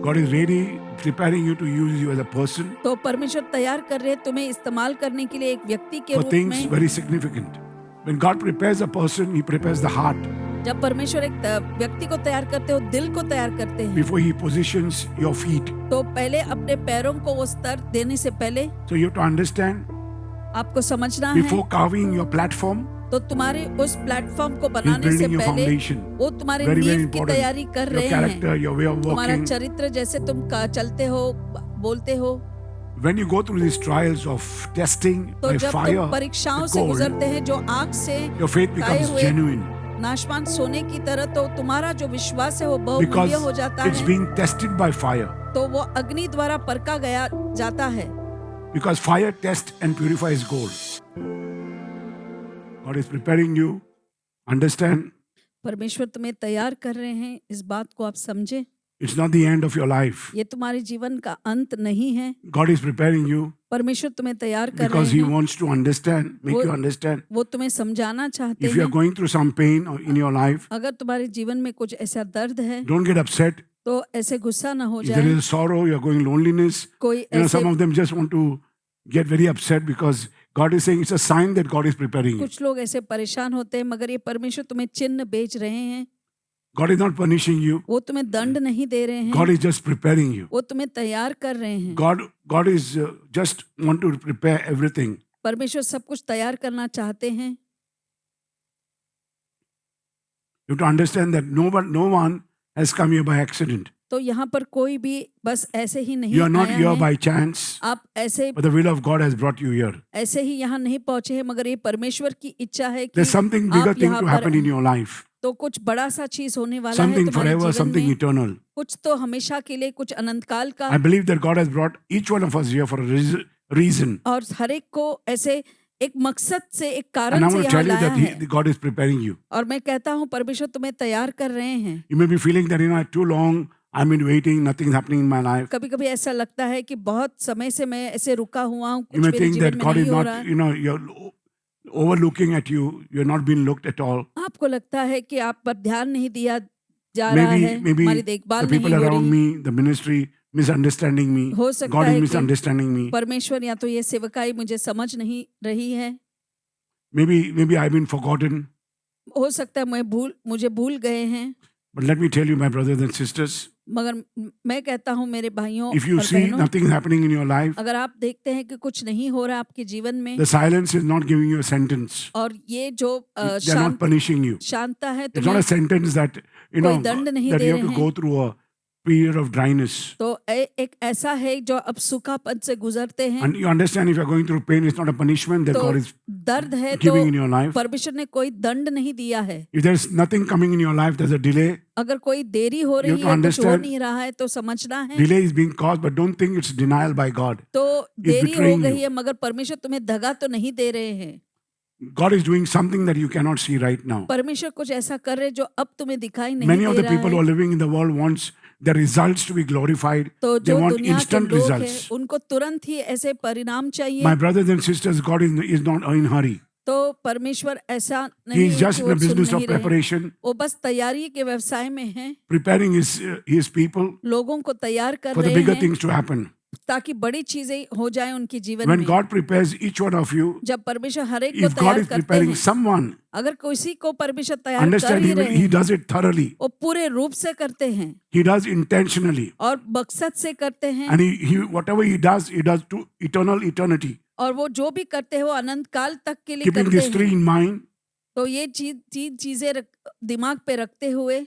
God is really preparing you to use you as a person तो परमेश्वर तैयार कर रहे हैं तुम्हें इस्तेमाल करने के लिए एक व्यक्ति के for रूप things में। very significant. When God prepares a person, He prepares the heart जब परमेश्वर एक व्यक्ति को तैयार करते हो, दिल को तैयार करते हैं, before He positions your feet. तो पहले अपने पैरों को वो स्तर देने से पहले So you have to understand, आपको समझना है, before carving your platform, तो तुम्हारे उस प्लेटफॉर्म को He's बनाने से building your पहले foundation. वो तुम्हारे Very, very नींव की important. तैयारी कर Your रहे character, हैं। your way of तुम्हारा working. चरित्र जैसे तुम चलते हो, बोलते हो, When you go through these trials of testing तो by जब fire, तुम परीक्षाओं with से gold, गुजरते हैं जो आग से your faith ताए becomes हुए genuine नाशवान सोने की तरह, तो तुम्हारा जो विश्वास है वो बहुमूल्य because हो जाता it's है। being tested by fire. तो वो अग्नि द्वारा परखा गया जाता है। Because fire tests and purifies gold. God is preparing you. Understand? परमेश्वर तुम्हें तैयार कर रहे हैं, इस बात को आप समझे। It's not the end of your life. ये तुम्हारे जीवन का अंत नहीं है। God is preparing you परमेश्वर तुम्हें तैयार कर because रहे He हैं। wants to understand, make you understand. वो तुम्हें समझाना चाहते If you are हैं। going through some pain or in your life, अगर तुम्हारे जीवन में कुछ ऐसा दर्द है don't get upset. तो ऐसे गुस्सा ना हो If there जाए। is sorrow, you are going loneliness. कोई Some ऐसे of them just want to get very upset because God is saying it's a sign that God is preparing you. कुछ लोग ऐसे परेशान होते हैं, मगर ये परमेश्वर तुम्हें चिन्ह बेच रहे हैं। God is not punishing you. वो तुम्हें दंड नहीं दे रहे God हैं, is just preparing you. वो तुम्हें तैयार कर रहे हैं। God is just want to prepare everything. परमेश्वर सब कुछ तैयार करना चाहते हैं। You have to understand that no one has come here by accident. तो यहाँ पर कोई भी बस ऐसे ही नहीं You are not आया here है। by chance, आप ऐसे but the will of God has brought you here. ऐसे ही यहाँ नहीं पहुंचे हैं, मगर ये परमेश्वर की इच्छा है कि There's something bigger आप thing यहाँ to पर happen in your life. तो कुछ बड़ा सा चीज होने वाला है Something तुम्हारे forever, जीवन something में। eternal. कुछ तो हमेशा के लिए, कुछ अनंत काल का, I believe that God has brought each one of us here for a reason. और हर एक को ऐसे एक मकसद से, एक And कारण I से want to यहाँ tell you लाया that है। God is preparing you. और मैं कहता हूँ परमेश्वर तुम्हें तैयार कर रहे हैं। You may be feeling that, too long, I'm been waiting, nothing's happening in my life. कभी कभी ऐसा लगता है कि बहुत समय से मैं ऐसे रुका हुआ हूँ, You कुछ may मेरे think जीवन that में God नहीं is हो not, रहा है। you're overlooking at you, you're not being looked at all. आपको लगता है कि आप पर ध्यान नहीं दिया जा रहा है, Maybe हमारी the देखभाल people नहीं हो around रही। me, the ministry, misunderstanding me. हो सकता God है is कि misunderstanding me. परमेश्वर या तो ये सेवकाई मुझे समझ नहीं रही है। Maybe I've been forgotten. हो सकता है मुझे भूल गए हैं। But let me tell you, my brothers and sisters, मगर मैं कहता हूँ मेरे भाइयों if you और see बहनों, nothing happening in your life, अगर आप देखते हैं कि कुछ नहीं हो रहा आपके जीवन में, the silence is not giving you a sentence. और ये जो They're not punishing you. Shanta है It's not a तुम्हें, sentence that कोई दंड नहीं that दे you have रहे to हैं। go through a period of dryness. तो एक ऐसा है जो अब सूखापन से गुजरते हैं। And you understand, if you're going through pain, it's not a punishment that तो God is दर्द है तो giving in your life. परमेश्वर ने कोई दंड नहीं दिया है। If there's nothing coming in your life, there's a delay. अगर कोई देरी हो You रही have to है, कुछ हो understand, नहीं रहा है, तो समझना है Delay is being caused, but don't think it's denial by God. तो He's देरी हो betraying गई you. है, मगर परमेश्वर तुम्हें दगा तो नहीं दे रहे हैं। God is doing something that you cannot see right now. परमेश्वर कुछ ऐसा कर रहे जो अब तुम्हें दिखाई नहीं Many of दे the रहा people who है। are living in the world wants their results to be glorified. तो They जो want दुनिया के instant लोग हैं, results. उनको तुरंत ही ऐसे परिणाम चाहिए। My brothers and sisters, God is not in hurry. तो परमेश्वर ऐसा He नहीं is है just कि in the वो सुन business of नहीं रहे। preparation, वो बस तैयारी के व्यवसाय में है, preparing his people लोगों को तैयार कर for the रहे bigger हैं things to happen. ताकि बड़ी चीजें हो जाए उनके जीवन When में। God prepares each one of you, जब परमेश्वर हर एक को if God तैयार is करते preparing हैं, someone, अगर किसी को परमेश्वर तैयार कर understand ही रहे he हैं, does it thoroughly. वो पूरे रूप से करते हैं He does intentionally. और मकसद से करते हैं, And he whatever he does to eternity. और वो जो भी करते हैं वो अनंत काल तक के लिए Keeping करते these three हैं। in mind, तो ये चीजें दिमाग पे रखते हुए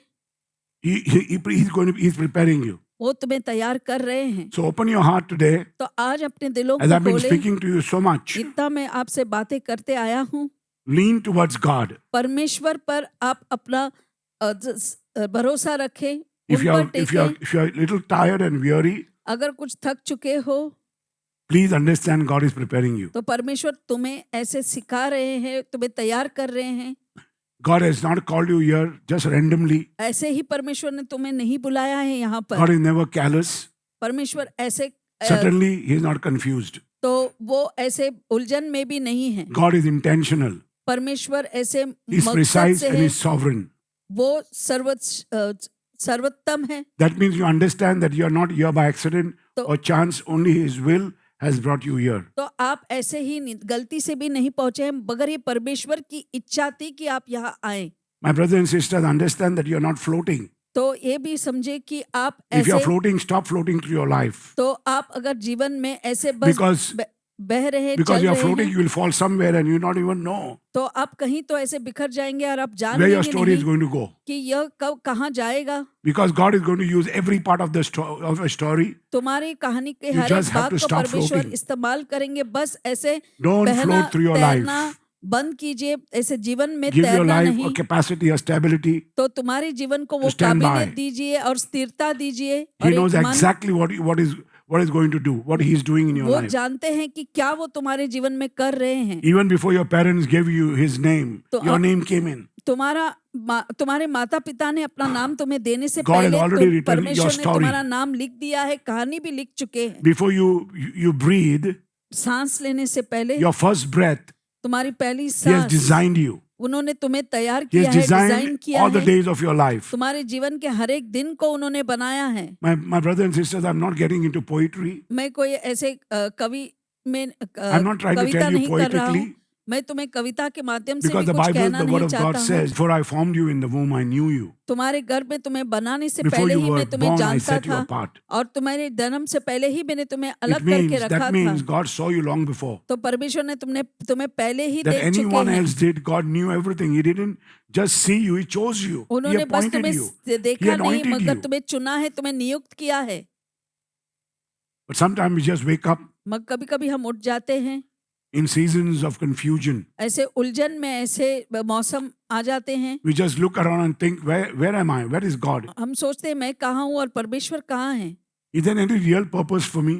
he's preparing you. वो तुम्हें तैयार कर रहे हैं। So open your heart today. तो आज अपने दिलों As को I've been खोले। speaking to you so much, इतना मैं आपसे बातें करते आया हूँ। lean towards God. परमेश्वर पर आप अपना भरोसा रखें, If उन you पर are टिकें। a little tired and weary, अगर कुछ थक चुके हो please understand God is preparing you. तो परमेश्वर तुम्हें ऐसे सिखा रहे हैं, तुम्हें तैयार कर रहे हैं। God has not called you here just randomly. ऐसे ही परमेश्वर ने तुम्हें नहीं बुलाया है यहाँ God पर। is never careless. परमेश्वर ऐसे Certainly, He is not confused. तो वो ऐसे उलझन में भी नहीं है। God is intentional. परमेश्वर ऐसे He is मकसद precise से and है, He is sovereign. वो सर्वोत्तम है। That means you understand that you are not here by accident तो- or chance, only His will has brought you here. तो आप ऐसे ही गलती से भी नहीं पहुंचे हैं, मगर ये परमेश्वर की इच्छा थी कि आप यहाँ आए। My brothers and sisters, understand that you are not floating. तो ये भी समझे कि आप If you are ऐसे, floating, stop floating through your life. तो आप अगर जीवन में ऐसे बस Because बह रहे because चल you are रहे floating, हैं, you will fall somewhere and you not even know तो आप कहीं तो ऐसे बिखर जाएंगे और आप जान where your लेंगे story is नहीं going to go. कि यह कब कहाँ जाएगा। Because God is going to use every part of of a story. तुम्हारी कहानी के You हर just एक have बात to को stop परमेश्वर floating. इस्तेमाल करेंगे। बस ऐसे Don't बहना float through your तैरना life. बंद कीजिए, ऐसे जीवन में Give your तैरना life नहीं। a capacity, a stability. तो तुम्हारे जीवन को वो stand by. काबिलियत दीजिए और स्थिरता दीजिए। He और knows एक मन, exactly what is going to do, what He is doing in your वो life. जानते हैं कि क्या वो तुम्हारे जीवन में कर रहे हैं। Even before your parents gave you His name, तो your अब- name came in. तुम्हारे माता पिता ने अपना नाम तुम्हें देने से God has पहले already written your परमेश्वर ने story. तुम्हारा नाम लिख दिया है, कहानी भी लिख चुके हैं। Before you breathe, सांस लेने से पहले your first breath, तुम्हारी पहली He has सांस designed you. उन्होंने तुम्हें तैयार He किया has है, डिजाइन designed किया all the है। days of your life. तुम्हारे जीवन के हर एक दिन को उन्होंने बनाया है। My brothers and sisters, I'm not getting into poetry. मैं कोई ऐसे कवि में I'm not trying to Kavita tell you नहीं कर रहा हूँ। poetically. मैं तुम्हें कविता के माध्यम से Because भी the कुछ Bible, कहना the Word नहीं of God चाहता हूँ। says, before I formed you in the womb, I knew you. तुम्हारे गर्भ में तुम्हें बनाने से Before पहले you ही were मैं तुम्हें born, I जानता set you था, apart. और तुम्हारे जन्म से पहले ही मैंने तुम्हें अलग It means, करके रखा that means था। God saw you long before. तो परमेश्वर ने तुम्हें पहले ही That देख चुके anyone हैं। else did, God knew everything. He didn't just see you, He chose you. He उन्होंने बस appointed तुम्हें you. He देखा नहीं, anointed मगर you. तुम्हें चुना है, तुम्हें नियुक्त किया है। But sometimes we just wake up मगर कभी कभी हम उठ जाते हैं in seasons of confusion. ऐसे उलझन में, ऐसे मौसम आ जाते हैं। We just look around and think, where am I? Where is God? हम सोचते हैं मैं कहाँ हूँ और परमेश्वर कहाँ है। Is there any real purpose for me?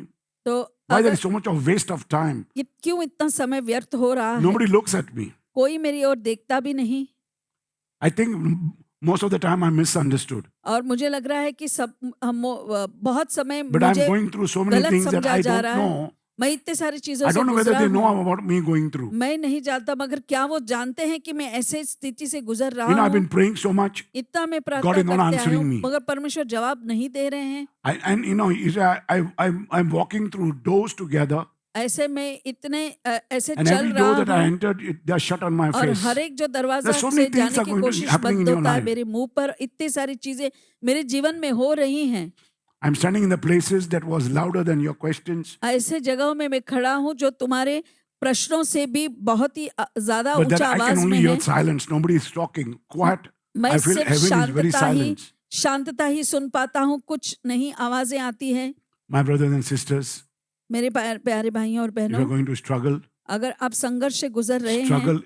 तो Why there अगर is so much of waste of time? क्यों इतना समय व्यर्थ हो रहा है, Nobody looks at me. कोई मेरी ओर देखता भी नहीं। I think most of the time I'm misunderstood. और मुझे लग रहा है कि बहुत समय But I'm मुझे going through so many गलत things that समझा I जा don't रहा है। know. मैं इतने सारी चीजों I से don't know whether गुजरा they know हूँ, about me going through. मैं नहीं जानता, मगर क्या वो जानते हैं कि मैं ऐसे स्थिति से गुजर रहा I've हूँ। been praying so much. इतना मैं God प्रार्थना is not करते आया answering हूँ, me. मगर परमेश्वर जवाब नहीं दे रहे हैं। And you see, I'm walking through doors together, ऐसे में इतने ऐसे and चल every door रहा that I हूँ, entered, they're shut on my और face. हर एक जो दरवाजा There's so से many things जाने are की going to कोशिश happening in बंद your होता है, life. मेरे मुंह पर इतनी सारी चीजें मेरे जीवन में हो रही हैं। I'm standing in the places that was louder than your questions, ऐसे जगहों में मैं खड़ा हूँ जो तुम्हारे प्रश्नों से भी बहुत ही ज्यादा but then ऊंचा I can आवाज में only है। hear silence. Nobody is talking. Quiet. मैं I feel सिर्फ heaven is very शांतता ही सुन पाता हूँ, कुछ नहीं आवाजें आती हैं। My brothers and sisters, मेरे प्यारे भाइयों और if you're बहनों, going to struggle, अगर आप संघर्ष से गुजर रहे हैं, struggle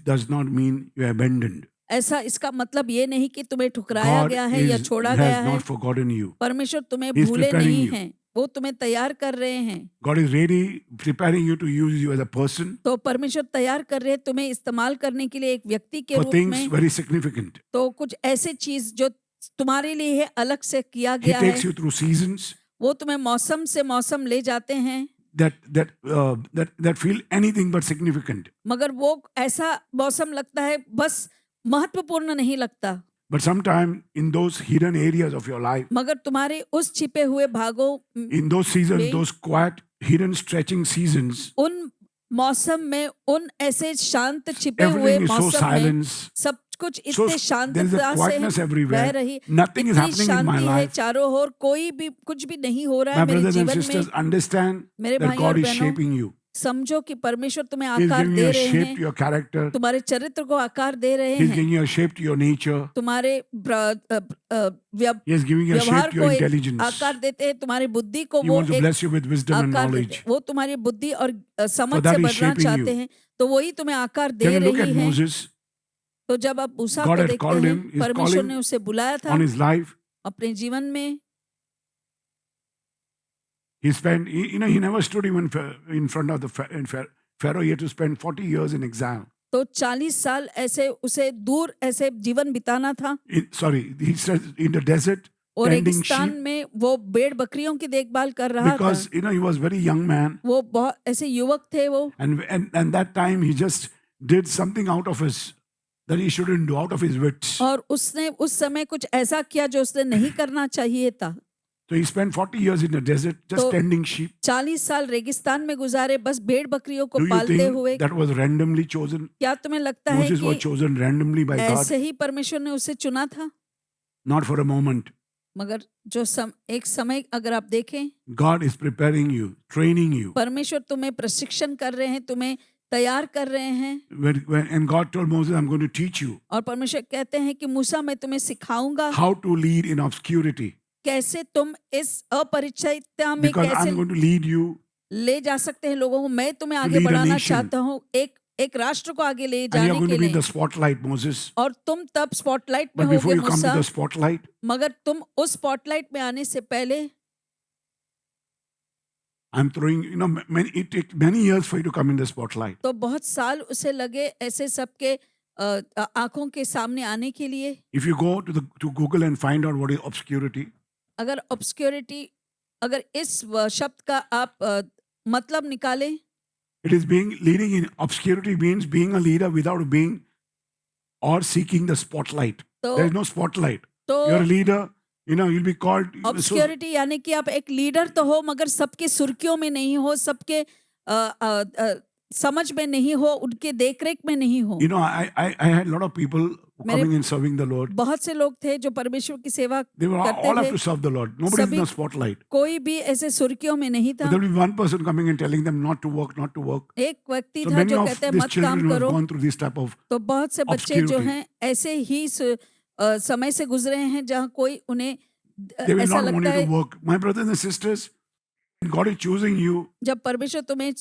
does not mean you're abandoned. ऐसा इसका मतलब ये नहीं कि तुम्हें ठुकराया God गया है या छोड़ा गया has है। not forgotten you. परमेश्वर तुम्हें He is भूले preparing नहीं you. हैं, वो तुम्हें तैयार कर रहे हैं। God is really preparing you to use you as a person तो परमेश्वर तैयार कर रहे हैं तुम्हें इस्तेमाल करने के लिए एक व्यक्ति के for रूप things में। very significant. तो कुछ ऐसे चीज जो तुम्हारे लिए है, अलग से किया He गया है, takes you through seasons वो तुम्हें मौसम से मौसम ले जाते हैं, that feel anything but significant. मगर वो ऐसा मौसम लगता है बस महत्वपूर्ण नहीं लगता। But sometimes in those hidden areas of your life, मगर तुम्हारे उस छिपे हुए भागों, in those seasons, में- those quiet, hidden, stretching seasons, उन मौसम में, उन ऐसे शांत छिपे हुए everything is so मौसम में silence. सब कुछ So इतने there is a शांतता quietness से बह everywhere. रही, Nothing is इतनी happening in my शांति है life. चारों ओर, कोई भी कुछ भी नहीं हो रहा My है मेरे brothers and जीवन sisters, में। understand मेरे that भाई God और is बहनों, shaping you. समझो कि परमेश्वर तुम्हें He is आकार giving दे you a रहे shape to हैं, your character. तुम्हारे चरित्र को आकार दे रहे He is हैं, giving you a shape to your nature. तुम्हारे He is giving you a व्यवहार shape to your को एक intelligence. आकार देते हैं, तुम्हारी बुद्धि को He वो wants to एक bless you with wisdom and आकार देते knowledge. हैं। वो तुम्हारी बुद्धि और समझ that से is बढ़ना shaping चाहते you. हैं, तो वही तुम्हें आकार दे Can you look at रही है। Moses तो जब आप मूसा God को had देखते called हैं, him, he's परमेश्वर calling ने उसे बुलाया था on his life? अपने जीवन में। He spent, he never stood even in front of the Pharaoh. He had to spend 40 years in exile. तो 40 साल ऐसे उसे दूर ऐसे जीवन बिताना था, He said in the desert, और tending रेगिस्तान sheep, में वो भेड़ बकरियों की देखभाल कर रहा था। because he was very young man, वो बहुत ऐसे युवक थे वो, and that time he just did something out of that he shouldn't do out of his wits. और उसने उस समय कुछ ऐसा किया जो उसने नहीं करना चाहिए था। So he spent 40 years in the desert just तो tending sheep. 40 साल रेगिस्तान में गुजारे बस भेड़ बकरियों को Do you पालते हुए। think that was randomly chosen? क्या तुम्हें लगता है Moses was कि chosen randomly by God? ऐसे ही परमेश्वर ने उसे चुना था? Not for a moment. मगर जो एक समय अगर आप देखें, God is preparing you, training you. परमेश्वर तुम्हें प्रशिक्षण कर रहे हैं, तुम्हें तैयार कर रहे हैं। And God told Moses, I'm going to teach you और परमेश्वर कहते हैं कि मूसा मैं तुम्हें सिखाऊंगा how to lead in obscurity. कैसे तुम इस अपरिचयता में Because कैसे I'm going to lead you ले जा सकते हैं लोगों को। मैं तुम्हें आगे lead a बढ़ाना nation. चाहता हूँ, एक राष्ट्र को आगे ले and you're जाने going के to be in लिए। the spotlight, Moses. और तुम तब स्पॉटलाइट में But before होगे you come to Musa, the spotlight, मगर तुम उस स्पॉटलाइट में आने से पहले I'm throwing, it takes many years for you to come in the spotlight. तो बहुत साल उसे लगे ऐसे सबके आंखों के सामने आने के लिए। If you go to Google and find out what is obscurity, अगर ऑब्सक्योरिटी, अगर इस शब्द का आप मतलब निकालें, it is leading in obscurity means being a leader without being or seeking the spotlight. तो There is no spotlight. तो You're a leader, you'll be called. Obscurity यानी कि आप एक लीडर तो हो मगर सबके सुर्खियों में नहीं हो, सबके समझ में नहीं हो, उनके देखरेख में नहीं हो। I had a lot of people coming and serving the Lord. बहुत से लोग थे जो परमेश्वर की सेवा They were all करते have थे। to serve the Lord. Nobody is in the spotlight. कोई भी ऐसे सुर्खियों में नहीं था। But there will be one person coming and telling them not to work, not to work. एक व्यक्ति So था many जो of कहते हैं these मत काम children who have करो। gone through this type of तो बहुत से बच्चे जो obscurity. हैं ऐसे ही समय से गुजरे हैं जहाँ कोई उन्हें They will ऐसा not want लगता you है। to work. My brothers and sisters, when God is choosing you, जब परमेश्वर तुम्हें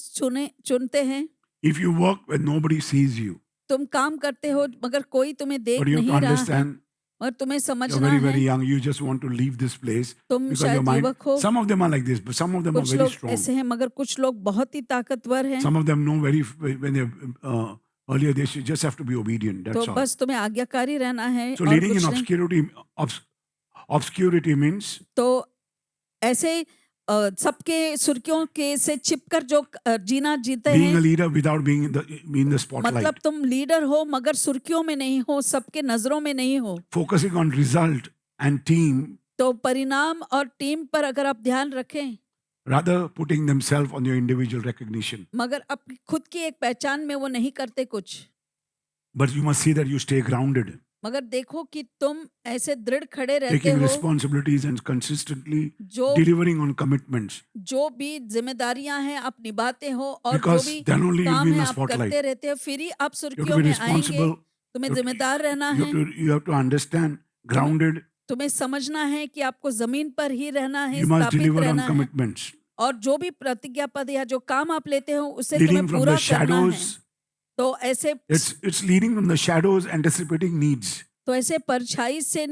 चुनते हैं, if you work when nobody sees you, तुम काम करते हो मगर कोई तुम्हें देख but you have to नहीं रहा है, understand, और तुम्हें you're समझना very, very है। young. You just want to leave this place तुम because your शायद mind. युवक हो, Some of them are like this, but some of them are कुछ very लोग strong. ऐसे हैं मगर कुछ लोग बहुत ही ताकतवर हैं। Some of them know when they earlier they should just have to be obedient. तो That's all. बस तुम्हें आज्ञाकारी रहना है So और leading in कुछ नहीं। obscurity means तो ऐसे सबके सुर्खियों के से छिपकर जो जीना जीते being a हैं, leader without being in the spotlight. मतलब तुम लीडर हो मगर सुर्खियों में नहीं हो, सबके नजरों में नहीं हो। Focusing on result and team तो परिणाम और टीम पर अगर आप ध्यान रखें, rather putting themselves on your individual recognition. मगर अपनी खुद की एक पहचान में वो नहीं करते कुछ। But you must see that you stay grounded, मगर देखो कि तुम ऐसे दृढ़ खड़े रहते taking हो, responsibilities and consistently जो delivering on commitments. जो भी जिम्मेदारियां हैं आप निभाते हो और जो Because भी then only you'll काम be in है the आप spotlight. करते रहते हो, फिर ही आप You have सुर्खियों to be में आएंगे। responsible. तुम्हें You have to- जिम्मेदार रहना You है, have to understand, grounded. तुम्हें समझना है कि आपको जमीन पर ही रहना है, You must स्थापित deliver on रहना है, commitments. और जो भी प्रतिज्ञा पद या जो काम आप लेते हो उसे Leading तुम्हें from पूरा the करना है। shadows. तो ऐसे It's leading from the shadows, anticipating needs, तो ऐसे परछाई से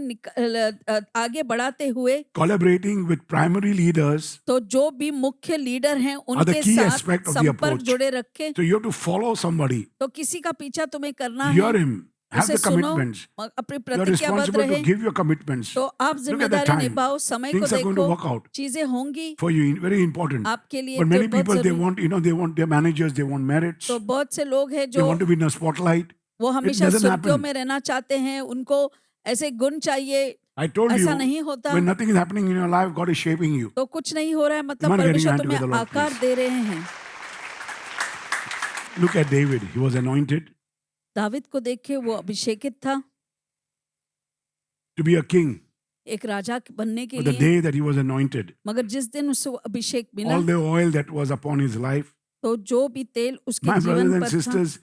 आगे बढ़ाते हुए, collaborating with primary leaders. तो जो भी मुख्य लीडर हैं the उनके key साथ aspect of the संपर्क approach. जुड़े रखे। So you have to follow somebody, तो किसी का पीछा तुम्हें करना hear है, him, have उसे the सुनो, commitments. अपनी You are प्रतिज्ञाबद्ध responsible to रहे। give your commitments. तो आप Look at the जिम्मेदारी time. निभाओ, समय को Things are going to देखो, work out चीजें होंगी for you. Very important. आपके लिए। But तो many बहुत people, they जरूरी- want their managers, they want merits, तो बहुत से लोग हैं they जो want to be in the spotlight. वो हमेशा doesn't सुर्खियों happen. में रहना चाहते हैं, उनको ऐसे गुण चाहिए। I told you, ऐसा नहीं होता। when nothing is happening in your life, God is shaping you. तो कुछ नहीं हो रहा है, मतलब Come on, getting परमेश्वर hand with the तुम्हें Lord, आकार please. दे रहे हैं। Look at David. He was anointed David को देखे, वो अभिषेकित था to be a king. एक राजा बनने के But the लिए, day that he was anointed, मगर जिस दिन उसे अभिषेक मिला, all the oil that was upon his life, तो जो भी तेल उसके my जीवन brothers and पर था, sisters,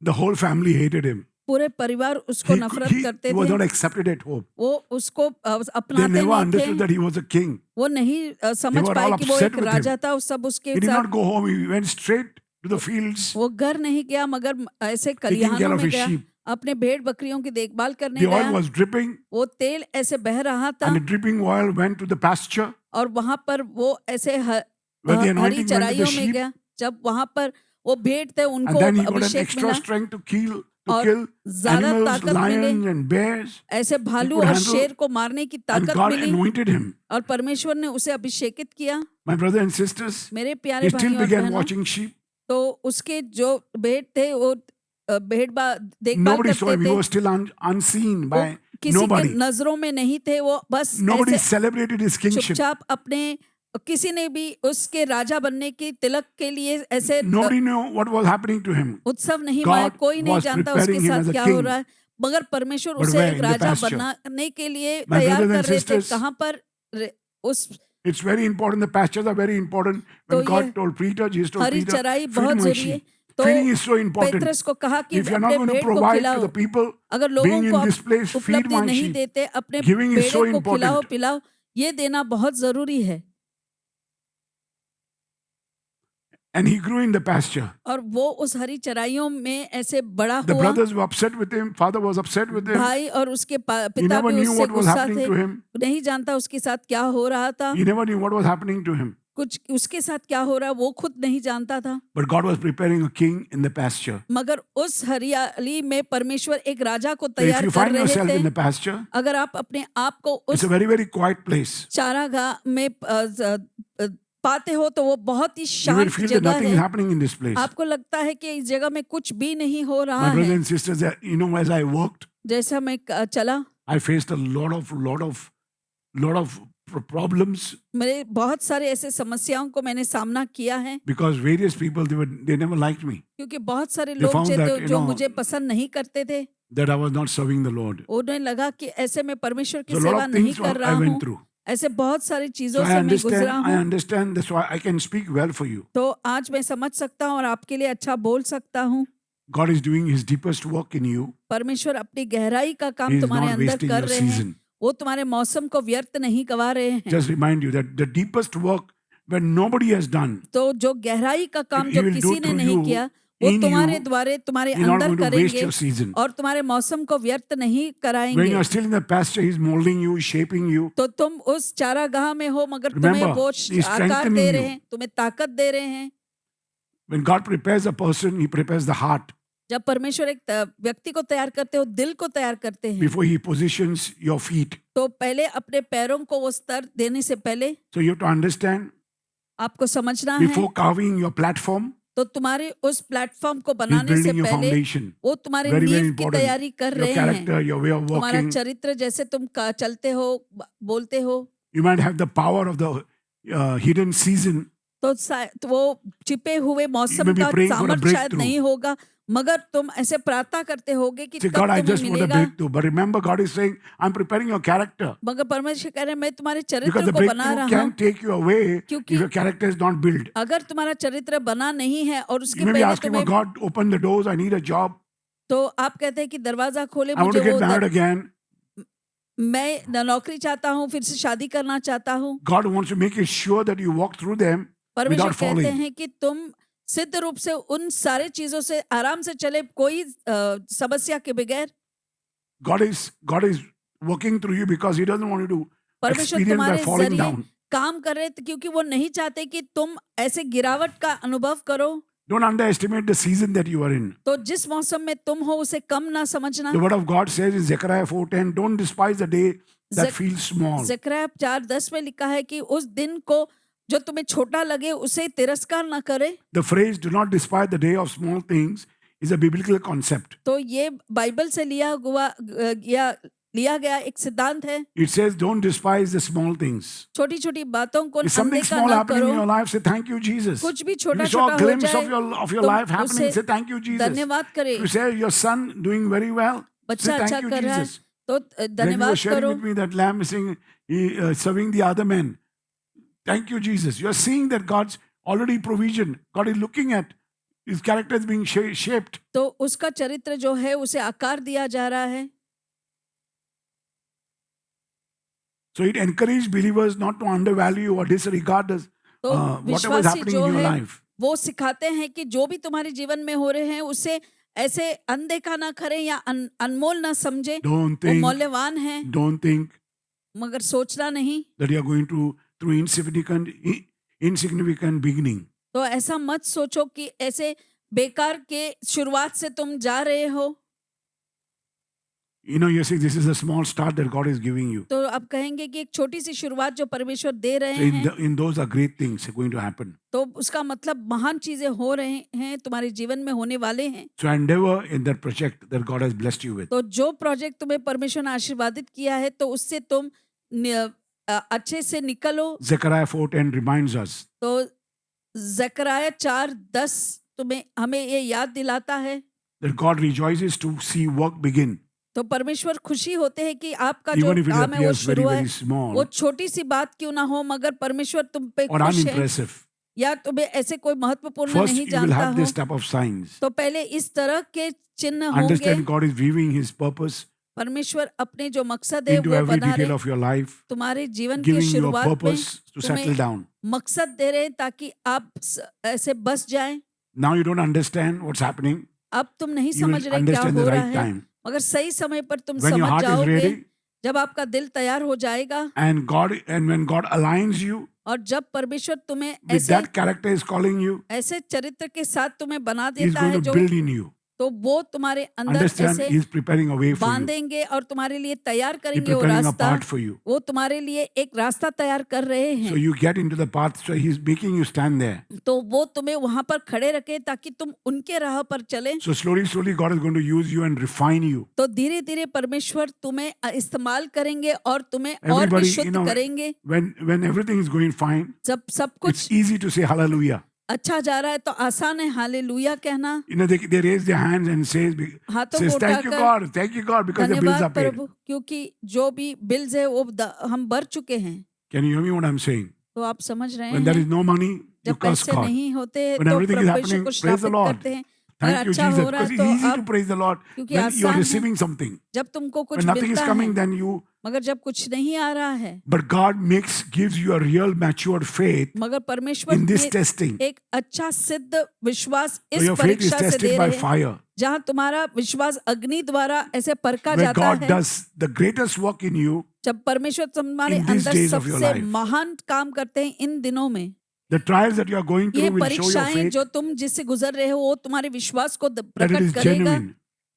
the whole family hated him. पूरे परिवार उसको नफरत करते He was थे। not accepted at home. वो उसको They अपनाते never नहीं understood थे। that he was a king. वो नहीं समझ were पाए all कि वो upset एक with him. राजा था। और सब उसके He did साथ, not go home. He went straight to the fields, वो घर नहीं गया मगर ऐसे taking care खलिहानों of में his गया, sheep. अपने भेड़ बकरियों की देखभाल करने The oil गया। was dripping, वो तेल ऐसे बह रहा था and the dripping oil went to the pasture. और वहां पर वो ऐसे When the Hari anointing went to the चराइयों में sheep, गया। जब वहां पर वो भेड़ थे and उनको then he got an Abhishek extra मिला, strength to kill और ज्यादा animals, ताकत lions, मिले, and bears. ऐसे भालू could और handle- शेर को मारने की And ताकत God मिली, anointed him. और परमेश्वर ने उसे अभिषेकित किया। My brothers and sisters, मेरे प्यारे he still भाइयों और began बहनों, watching sheep. तो उसके जो भेड़ थे वो भेड़ देखभाल Nobody saw करते him. He थे, was still unseen वो by किसी के nobody. नजरों में नहीं थे, वो बस Nobody ऐसे celebrated his kingship. चुपचाप अपने, किसी ने भी उसके राजा बनने की तिलक के लिए ऐसे Nobody knew what was happening to him. उत्सव नहीं मनाया, God कोई नहीं was जानता उसके preparing him साथ as a क्या हो king. रहा है, मगर परमेश्वर But उसे where? एक In the राजा pasture. बनाने के लिए My तैयार brothers कर and रहे थे। sisters, कहाँ पर उस it's very important. The pastures are very important. तो When ये God told Peter, Jesus told हरी Peter, चराई feed बहुत my जरूरी है। sheep. तो Feeding is so important. Petrus को कहा कि If you're not अपने going to भेड़ को provide to खिलाओ, the people अगर लोगों being को in आप this place, feed उपलब्धि my नहीं sheep. देते, अपने Giving is so भेड़ों को खिलाओ important. पिलाओ, ये देना बहुत जरूरी है। And he grew in the pasture. और वो उस हरी चराइयों में ऐसे बड़ा The हुआ। brothers were upset with him. Father was upset with him. भाई और उसके He पिता never भी knew उससे what was गुस्सा happening थे, to him. नहीं जानता उसके साथ क्या हो रहा था, He never knew what was happening to him. कुछ उसके साथ क्या हो रहा है वो खुद नहीं जानता था। But God was preparing a king in the pasture. मगर उस हरियाली में परमेश्वर एक राजा को So if तैयार you कर find रहे yourself in थे। the pasture, अगर आप अपने आप को it's उस a very, very quiet place. चारागाह में पाते हो तो वो बहुत ही You will शांत feel that जगह nothing is है। हappening in this place. आपको लगता है कि इस जगह में कुछ भी नहीं हो रहा My brothers है। and sisters, as I worked, जैसा मैं चला, I faced a lot of problems मेरे बहुत सारे ऐसे समस्याओं को मैंने सामना किया है, because various people they never liked me. क्योंकि बहुत सारे They लोग found that, जो मुझे पसंद नहीं करते थे, that I was not serving the Lord. उन्हें लगा कि ऐसे मैं परमेश्वर की So a lot सेवा of नहीं things कर रहा I हूँ। went through. ऐसे बहुत सारी So चीजों I से मैं गुजरा हूँ। understand this, so I can speak well for you. तो आज मैं समझ सकता हूँ और आपके लिए अच्छा बोल सकता हूँ। God is doing His deepest work in you. परमेश्वर अपनी गहराई का He काम is तुम्हारे not अंदर wasting कर your रहे हैं, season. वो तुम्हारे मौसम को व्यर्थ नहीं गवा रहे हैं। Just remind you that the deepest work when nobody has done, तो जो गहराई का काम He जो will do किसी ने through नहीं you, किया, वो in तुम्हारे you, द्वारे तुम्हारे He's not अंदर going to waste करेंगे your season. और तुम्हारे मौसम को व्यर्थ नहीं When कराएंगे। you are still in the pasture, He's molding you, shaping you. तो तुम उस चारागाह में हो, मगर Remember, तुम्हें वो He's आकार strengthening दे you. रहे हैं, तुम्हें ताकत दे रहे हैं। When God prepares a person, He prepares the heart जब परमेश्वर एक व्यक्ति को तैयार करते हो, दिल को तैयार करते हैं, before He positions your feet. तो पहले अपने पैरों को वो स्तर देने से पहले So you have to understand, आपको समझना है, before carving your platform, तो तुम्हारे उस प्लेटफॉर्म को He's बनाने से building your पहले foundation. वो तुम्हारे Very, very नींव की important. तैयारी कर Your रहे हैं। character, your way of तुम्हारा walking. चरित्र, जैसे तुम चलते हो, बोलते हो, You might have the power of the hidden season. तो वो छिपे हुए You मौसम may be का praying for a सामर्थ्य शायद breakthrough. नहीं होगा, मगर तुम ऐसे प्रार्थना करते होगे कि Say, तब God, I तुम्हें just want a मिलेगा। breakthrough. But remember, God is saying, I'm preparing your character. मगर परमेश्वर कह रहे हैं, मैं तुम्हारे Because चरित्र the को बना breakthrough रहा हूँ। can take you away if क्योंकि your character is not built. अगर तुम्हारा चरित्र बना नहीं है और उसके You may be पहले asking, well, तुम्हें, God, open the doors. I need a job. तो आप कहते हैं कि दरवाजा खोले, I want मुझे to get वो married again. मैं नौकरी चाहता हूँ, फिर से शादी करना चाहता हूँ। God wants to make it sure that you walk through them परमेश्वर without कहते falling. हैं कि तुम सिद्ध रूप से उन सारे चीजों से आराम से चले, कोई समस्या के बगैर। God is working through you because He doesn't want you to परमेश्वर experience by तुम्हारे falling जरिए down. काम कर रहे थे, क्योंकि वो नहीं चाहते कि तुम ऐसे गिरावट का अनुभव करो। Don't underestimate the season that you are in. तो जिस मौसम में तुम हो उसे कम ना समझना। The word of God says in Zechariah 4:10, don't despise the day that Zech- feels small. ज़करया 4:10 में लिखा है कि उस दिन को जो तुम्हें छोटा लगे उसे तिरस्कार ना करे। The phrase "do not despise the day of small things" is a biblical concept. तो ये बाइबल से लिया गया एक सिद्धांत है। It says don't despise the small things. छोटी छोटी बातों को If something अनदेखा small ना happening in करो। your life, say thank you, Jesus. कुछ भी If छोटा you saw छोटा a हो glimpse जाए of your तो life happening, उसे say thank you, Jesus. धन्यवाद करे। If you say your son doing very well, say बच्चा thank अच्छा you, कर रहा है Jesus. तो When you were धन्यवाद sharing करो। with me that lamb missing, serving the other men, thank you, Jesus. You are seeing that God's already provision. God is looking at his character is being shaped. तो उसका चरित्र जो है उसे आकार दिया जा रहा है। So it encouraged believers not to undervalue or disregard us, तो whatever is विश्वासी happening जो in your है life. वो सिखाते हैं कि जो भी तुम्हारे जीवन में हो रहे हैं उसे ऐसे अनदेखा ना करें या अनमोल ना समझे। Don't वो think, मौल्यवान है, don't think मगर सोचना नहीं। that you are going through insignificant beginning. तो ऐसा मत सोचो कि ऐसे बेकार के शुरुआत से तुम जा रहे हो। You know, you're saying this is a small start that God is giving you. तो आप कहेंगे कि एक छोटी सी शुरुआत जो परमेश्वर दे रहे So हैं, in those are great things going to happen. तो उसका मतलब महान चीजें हो रहे हैं, तुम्हारे जीवन में होने वाले हैं। So endeavor in that project that God has blessed you with. तो जो प्रोजेक्ट तुम्हें परमेश्वर ने आशीर्वादित किया है, तो उससे तुम अच्छे से निकलो। Zechariah 4:10 reminds us तो जकराया 4:10 तुम्हें हमें ये याद दिलाता है, that God rejoices to see work begin. तो परमेश्वर खुशी होते हैं कि आपका जो Even if it काम है वो appears very, शुरू है, very small वो छोटी सी बात क्यों ना हो, मगर परमेश्वर तुम पे or खुश है, unimpressive. या तुम्हें ऐसे कोई महत्वपूर्ण First, नहीं you will जानता have हो, this type of signs. तो पहले इस तरह के चिन्ह होंगे। Understand God is weaving His purpose परमेश्वर अपने जो मकसद है into वो every बना detail रहे, of your life, तुम्हारे जीवन की giving you a शुरुआत में purpose to settle तुम्हें down. मकसद दे रहे हैं ताकि आप ऐसे बस जाएं। Now you don't understand what's happening. अब तुम नहीं You will समझ रहे क्या understand हो the रहा right है, time. मगर सही समय पर तुम When your समझ heart is जाओगे, ready जब आपका दिल तैयार हो जाएगा, and when God aligns you और जब परमेश्वर तुम्हें with ऐसे that character is calling you, ऐसे चरित्र के साथ तुम्हें बना He's देता going है to जो, build in you. तो वो तुम्हारे अंदर Understand, ऐसे He's preparing a way for you. बांधेंगे और तुम्हारे लिए तैयार He's करेंगे वो preparing a रास्ता, path for you. वो तुम्हारे लिए एक रास्ता तैयार कर रहे So हैं। you get into the path. So He's making you stand there. तो वो तुम्हें वहां पर खड़े रखे ताकि तुम उनके राह पर चले। So slowly, God is going to use you and refine you. तो धीरे धीरे परमेश्वर तुम्हें इस्तेमाल करेंगे और तुम्हें और भी Everybody, शुद्ध करेंगे। when everything is going fine, जब सब it's कुछ easy to say hallelujah. अच्छा जा रहा है तो आसान है हालेलुया कहना। You know, they raise their hands and says हाथों को thank you उठाकर God, because the bills are धन्यवाद paid. प्रभु, क्योंकि जो भी बिल्स है वो हम भर चुके हैं। Can you hear me what I'm saying? तो आप समझ रहे When there हैं, is no money, you जब curse पैसे God. नहीं होते When तो everything is परमेश्वर happening, को praise the श्रापित Lord. करते हैं। अगर Thank you, अच्छा Jesus. हो रहा Because है it's तो easy to आप, praise the Lord क्योंकि when you are आसान है receiving something. जब तुमको कुछ When nothing is मिलता coming, है, then you. मगर जब कुछ नहीं आ रहा है, But God gives you a real matured faith मगर परमेश्वर in this ने testing. एक अच्छा सिद्ध विश्वास So इस your faith is परीक्षा से दे tested by रहे हैं, fire. जहाँ तुम्हारा विश्वास अग्नि द्वारा ऐसे परका Where जाता God है। does the greatest work in you. जब परमेश्वर तुम्हारे In these अंदर days of your सबसे life. महान काम करते हैं इन दिनों में। The trials that you are going ये through will show your परीक्षाएं faith जो तुम जिससे गुजर रहे हो वो तुम्हारे विश्वास को that it प्रकट is करेगा, genuine.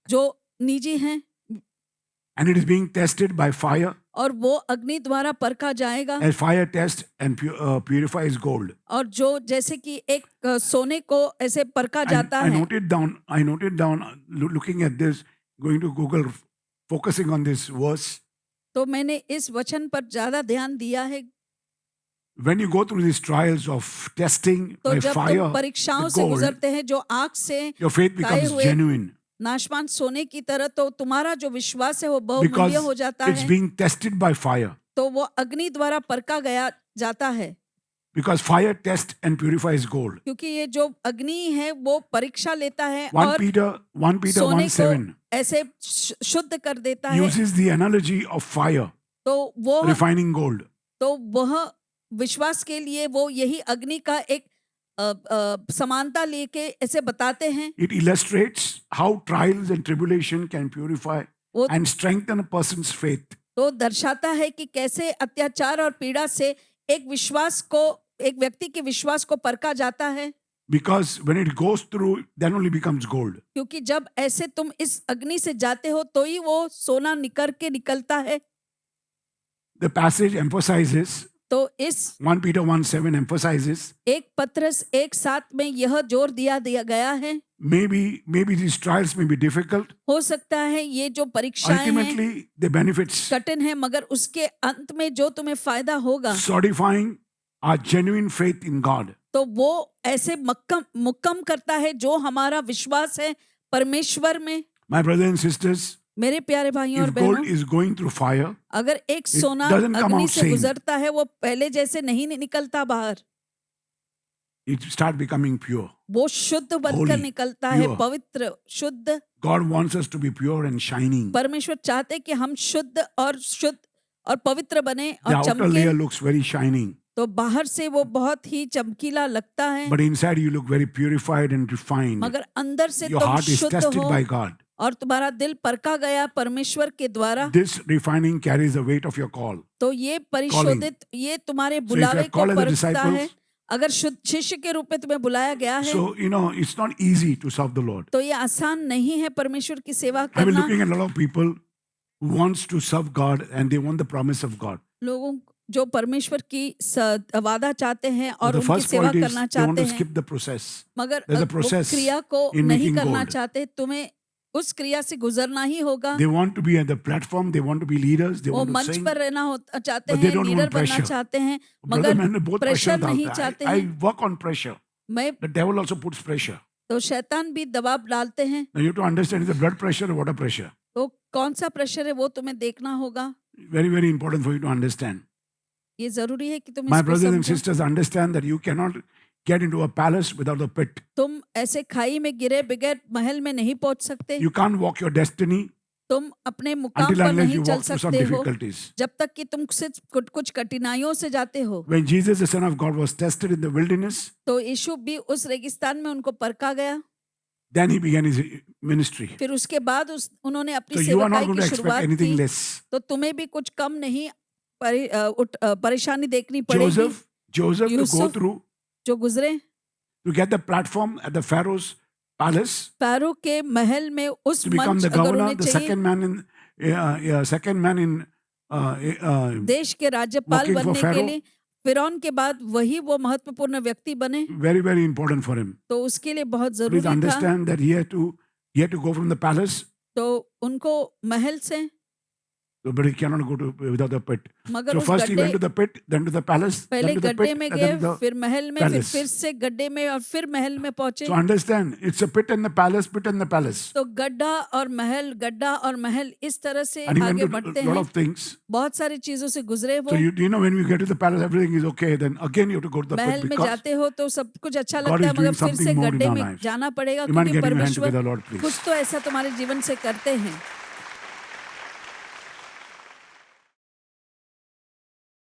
जो निजी हैं, And it is being tested by fire. और वो अग्नि द्वारा परखा जाएगा। As fire tests and purifies gold. और जो जैसे कि एक सोने को ऐसे परखा जाता I है। noted down, looking at this, going to Google, focusing on this verse. तो मैंने इस वचन पर ज्यादा ध्यान दिया है। When you go through these trials of testing तो by जब fire, तुम परीक्षाओं with से gold, गुजरते हैं जो आग से your faith खाए becomes हुए genuine नाशवान सोने की तरह, तो तुम्हारा जो विश्वास है वो because बहुमूल्य हो जाता it's है। being tested by fire. तो वो अग्नि द्वारा परखा गया जाता है, Because fire tests and purifies gold. क्योंकि ये जो अग्नि है वो परीक्षा लेता है 1 और Peter सोने 1:7 को ऐसे शुद्ध कर देता है। uses the analogy of fire तो वो refining gold. तो वह विश्वास के लिए वो यही अग्नि का एक समानता लेके ऐसे बताते हैं। It illustrates how trials and tribulation can purify वो and strengthen a person's faith. तो दर्शाता है कि कैसे अत्याचार और पीड़ा से एक व्यक्ति के विश्वास को परखा जाता है। Because when it goes through, then only becomes gold. क्योंकि जब ऐसे तुम इस अग्नि से जाते हो तो ही वो सोना निकलता है। The passage emphasizes, तो इस 1 Peter 1:7 emphasizes, एक पत्रस 1:7 में यह जोर दिया गया है, maybe these trials may be difficult. हो सकता है ये जो परीक्षाएं हैं Ultimately, the benefits कठिन है, मगर उसके अंत में जो तुम्हें फायदा होगा solidifying our genuine faith in God. तो वो ऐसे मुक्कम करता है जो हमारा विश्वास है परमेश्वर में। My brothers and sisters, मेरे प्यारे भाइयों और if gold बहनों, is going through fire, अगर एक सोना doesn't come अग्नि out से same. गुजरता है वो पहले जैसे नहीं निकलता बाहर, it starts becoming pure. वो शुद्ध बनकर Holy, निकलता है, pure. पवित्र शुद्ध। God wants us to be pure and shining. परमेश्वर चाहते कि हम शुद्ध और पवित्र बने The और outer layer चमके। looks very shining, तो बाहर से वो बहुत ही चमकीला लगता है, but inside you look very purified and refined. मगर अंदर से Your तुम heart is शुद्ध tested हो by God. और तुम्हारा दिल परखा गया परमेश्वर के द्वारा। This refining carries the weight of your call. तो ये परिशोधित, ये तुम्हारे बुलावे को called as a परखता disciples, है। अगर शिष्य के रूप में तुम्हें बुलाया गया है So, it's not easy to serve the Lord. तो ये आसान नहीं है परमेश्वर की सेवा I've been करना। looking at a lot of people who wants to serve God and they want the promise of God. लोगों जो परमेश्वर की वादा चाहते हैं But और the उनकी first सेवा point is करना they want चाहते to हैं, skip the process. मगर There's a वो process क्रिया को in नहीं making करना gold. चाहते, तुम्हें उस क्रिया से गुजरना ही होगा। They want to be at the platform, they want to be leaders, they वो want to मंच sing. पर रहना चाहते But they हैं, don't लीडर want बनना pressure. चाहते हैं, Brother, मगर मैंने बहुत pressure प्रेशर नहीं डालता चाहते है. I हैं। work on pressure. मैं The devil also puts pressure. तो शैतान भी दबाव डालते हैं। Now you have to understand, is it blood pressure or water pressure? तो कौन सा प्रेशर है वो तुम्हें देखना होगा। Very, very important for you to understand. ये जरूरी है कि तुम My इसको brothers and समझो। sisters, understand that you cannot get into a palace without a pit. तुम ऐसे खाई में गिरे बगैर महल में नहीं पहुंच सकते। You can't walk your destiny तुम अपने मुकाम until पर unless नहीं you चल walk through some सकते हो difficulties. जब तक कि तुम सिर्फ कुछ कठिनाइयों से जाते हो। When Jesus, the Son of God, was tested in the wilderness, तो यीशु भी उस रेगिस्तान में उनको परखा गया, then he began his ministry. फिर उसके बाद उन्होंने अपनी So you are not सेवकाई going to की expect शुरुआत anything की। less. तो तुम्हें भी कुछ कम नहीं परेशानी देखनी पड़ेगी। Joseph to go Yusuf through जो गुजरे to get the platform at the Pharaoh's palace, फ़ारो के महल में उस to become मंच the अगर governor, उन्हें the चाहिए second man in देश के राज्यपाल working for बनने के Pharaoh. लिए, फिरौन के बाद वही वो महत्वपूर्ण व्यक्ति बने, very, very important for him. तो उसके लिए बहुत Please जरूरी था। understand that he had to go from the palace, तो उनको महल से, but he cannot go to without a pit. मगर So उस first he went to गड्ढे, the pit, then to the palace, पहले then to the गड्ढे pit, में and गए, then to the फिर महल में, palace. फिर से गड्ढे में और फिर महल में पहुंचे। So understand, it's a pit and the palace, pit and the palace. तो गड्ढा और महल, गड्ढा और महल, इस तरह से And he went आगे to बढ़ते a lot हैं। of things. बहुत सारी चीजों से गुजरे वो। So you know when we get to the palace, everything is okay. Then again you have to go to the pit महल में because जाते हो तो सब कुछ अच्छा God लगता is है, मगर doing फिर से something more in गड्ढे our में lives. जाना पड़ेगा, you might क्योंकि get your hand together, परमेश्वर Lord, please. कुछ तो ऐसा तुम्हारे जीवन से करते हैं।